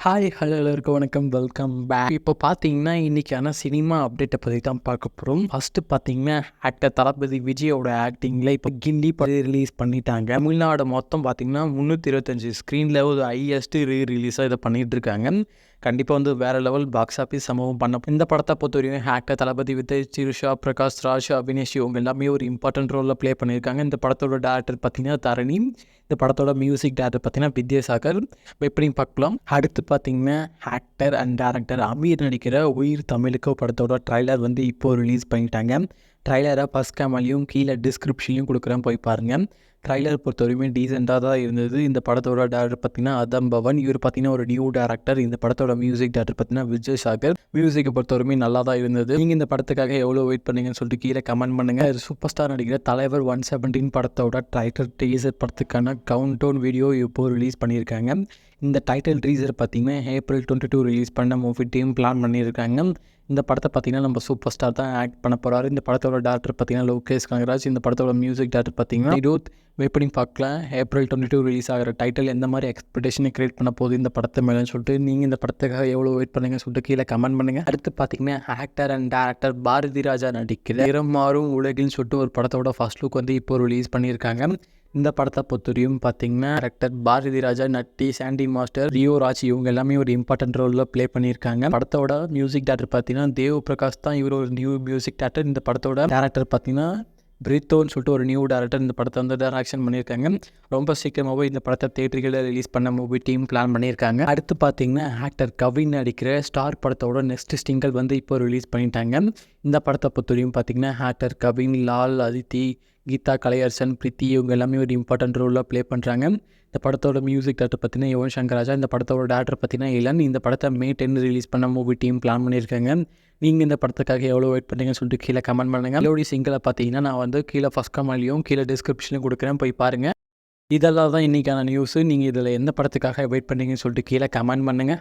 Hi hello எல்லாருக்கும் வணக்கம், welcome back. இப்போ பார்த்தீங்கன்னா இன்றைக்கான சினிமா அப்டேட்டை பற்றி தான் பார்க்க போகிறோம். ஃபஸ்ட்டு பார்த்தீங்கன்னா ஆக்டர் தளபதி விஜயோட ஆக்டிங்கில் இப்போ கில்லி படம் ரிலீஸ் பண்ணிட்டாங்க. தமிழ்நாடு மொத்தம் பார்த்தீங்கன்னா 325 ஸ்க்ரீனில் ஒரு ஹையஸ்ட்டு ரிலீஸாக இதை பண்ணிகிட்டு இருக்காங்க. கண்டிப்பாக வேறு லெவல் பாக்ஸ் ஆஃபீஸ் சம்பவம் பண்ண இந்த படத்தை பொறுத்த வரைக்கும் ஆக்டர் தளபதி விஜய், சிருஷா, பிரகாஷ் ராஜ், அவினேஷ் இவங்க எல்லாமே ஒரு இம்பார்ட்டன்ட் ரோலில் ப்ளே பண்ணியிருக்காங்க. இந்த படத்தோட டேரக்டர் பார்த்தீங்கன்னா தரணி, இந்த படத்தோட மியூசிக் டேரக்டர் பார்த்தீங்கன்னா வித்யாசாகர். எப்படின்னு பார்க்கலாம். அடுத்து பார்த்தீங்கன்னா ஆக்டர் அண்ட் டேரக்டர் அமீர் நடிக்கிற உயிர் தமிழுக்கு படத்தோட ட்ரைலர் இப்போது ரிலீஸ் பண்ணிட்டாங்க. ட்ரைலரை ஃபஸ்ட் கேமலையும் கீழே டிஸ்கிரிப்ஷன்லையும் கொடுக்குறேன், போய் பாருங்கள். ட்ரைலர் பொறுத்தவரையுமே டீசெண்டாக தான் இருந்தது. இந்த படத்தோட டேரக்டர் பார்த்தீங்கன்னா அதம் பவன். இவர் பார்த்தீங்கன்னா ஒரு நியூ டேரக்டர். இந்த படத்தோட மியூசிக் டேரக்டர் பார்த்தீங்கன்னா விஜயசாகர். மியூசிக்கை பொறுத்தவரையுமே நல்லா தான் இருந்தது. நீங்கள் இந்த படத்துக்காக எவ்வளோ வெயிட் பண்ணீங்கன்னு சொல்லிட்டு கீழே கமெண்ட் பண்ணுங்கள். சூப்பர் ஸ்டார் நடிக்கிற தலைவர் 117 படத்தோட டைட்டில் டீசர் படத்துக்கான கவுண்ட் டவுன் வீடியோ இப்போ ரிலீஸ் பண்ணியிருக்காங்க. இந்த டைட்டில் டீசர் பார்த்தீங்கன்னா ஏப்ரல் 22 ரிலீஸ் பண்ண மூவி டீம் பிளான் பண்ணியிருக்காங்க. இந்த படத்தை பார்த்தீங்கன்னா நம்ம சூப்பர் ஸ்டார் தான் ஆக்ட் பண்ண போகிறாரு. இந்த படத்தோட டேரக்டர் பார்த்தீங்கன்னா லோகேஷ் கனகராஜ். இந்த படத்தோட மியூசிக் டேரக்டர் பார்த்தீங்கன்னா வெயிட் பார்க்கலாம். ஏப்ரல் 22 ரிலீஸ் ஆகிற டைட்டில் எந்த மாதிரி எக்ஸ்பெக்டேஷனை கிரியேட் பண்ண போகுது இந்த படத்தை மேலேன்னு சொல்லிட்டு நீங்கள் இந்த படத்துக்காக எவ்வளோ வெயிட் பண்ணுங்கன்னு சொல்லிட்டு கீழே கமெண்ட் பண்ணுங்கள். அடுத்து பார்த்தீங்கன்னா actor and director Bharathi Raja நடிக்கிற நிறம் மாறும் உலகின்னு சொல்லிட்டு ஒரு படத்தோட ஃபர்ஸ்ட் லுக் இப்போ ரிலீஸ் பண்ணியிருக்காங்க. இந்த படத்தை பொறுத்தவரையும் பார்த்தீங்கன்னா டேரக்டர் பாரதி ராஜா, நட்டி, சாண்டி மாஸ்டர், ரியோ ராஜ் இவங்க எல்லாமே ஒரு இம்பார்ட்டன்ட் ரோலில் ப்ளே பண்ணியிருக்காங்க. படத்தோட மியூசிக் டேரக்டர் பார்த்தீங்கன்னா தேவ் பிரகாஷ் தான். இவர் ஒரு நியூ மியூசிக் டேரக்டர். இந்த படத்தோட டேரக்டர் பார்த்தீங்கன்னா பிரித்தோன்னு சொல்லிட்டு ஒரு நியூ டேரக்டர் இந்த படத்தை டைரக்ஷன் பண்ணியிருக்காங்க. ரொம்ப சீக்கிரமாகவே இந்த படத்தை தியேட்டர்களில் ரிலீஸ் பண்ண மூவி டீம் பிளான் பண்ணியிருக்காங்க. அடுத்து பார்த்தீங்கன்னா ஆக்டர் கவின் நடிக்கிற ஸ்டார் படத்தோட நெக்ஸ்ட் சிங்கிள் இப்போ ரிலீஸ் பண்ணிட்டாங்க. இந்த படத்தை பொறுத்தவரையும் பார்த்தீங்கன்னா ஆக்டர் கவின், லால், அதித்தி, கீதா கலையரசன், பிரித்தி இவங்க எல்லாமே ஒரு இம்பார்ட்டன்ட் ரோலில் ப்ளே பண்ணுறாங்க. இந்த படத்தோட மியூசிக் டேரக்டர் பார்த்தீங்கன்னா யுவன் சங்கர் ராஜா. இந்த படத்தோட டேரக்டர் பார்த்தீங்கன்னா இளன். இந்த படத்தை May 10 ரிலீஸ் பண்ண மூவி டீம் பிளான் பண்ணியிருக்காங்க. நீங்கள் இந்த படத்துக்காக எவ்வளோ வெயிட் பண்ணுறீங்கன்னு சொல்லிட்டு கீழே கமெண்ட் பண்ணுங்கள். இதோடைய சிங்கிளை பார்த்தீங்கன்னா நான் கீழே ஃபஸ்ட் கமெண்ட்லையும் கீழே டிஸ்கிரிப்ஷன்லையும் கொடுக்குறேன், போய் பாருங்கள். இதெல்லாம் தான் இன்றைக்கான நியூஸு. நீங்கள் இதில் எந்த படத்துக்காக வெயிட் பண்ணுறீங்கன்னு சொல்லிட்டு கீழே கமெண்ட் பண்ணுங்கள்.